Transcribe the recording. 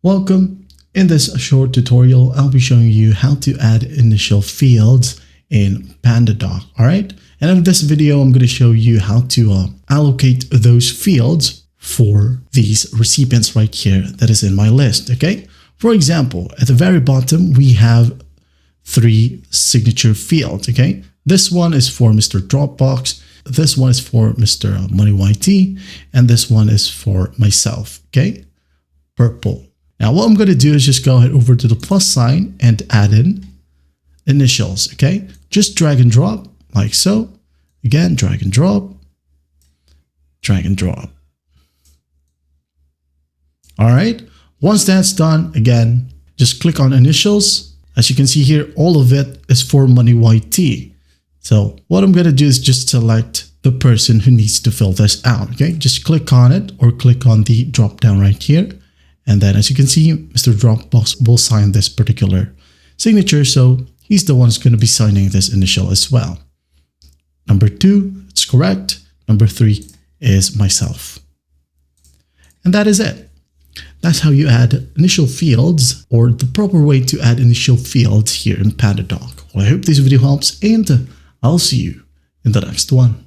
Welcome. In this short tutorial, I'll be showing you how to add initial fields in PandaDoc. All right. And in this video, I'm going to show you how to allocate those fields for these recipients right here that is in my list. Okay. For example, at the very bottom, we have 3 signature fields. Okay. This one is for Mr. Dropbox. This one is for Mr. MoneyYT. And this one is for myself. Okay. Purple. Now, what I'm going to do is just go ahead over to the plus sign and add in initials. Okay. Just drag and drop like so. Again, drag and drop. Drag and drop. All right. Once that's done, again, just click on initials. As you can see here, all of it is for MoneyYT. So what I'm going to do is just select the person who needs to fill this out. Okay. Just click on it or click on the drop down right here. And then as you can see, Mr. Dropbox will sign this particular signature. So he's the one who's going to be signing this initial as well. Number 2, it's correct. Number 3 is myself. And that is it. That's how you add initial fields, or the proper way to add initial fields here in PandaDoc. Well, I hope this video helps, and I'll see you in the next one.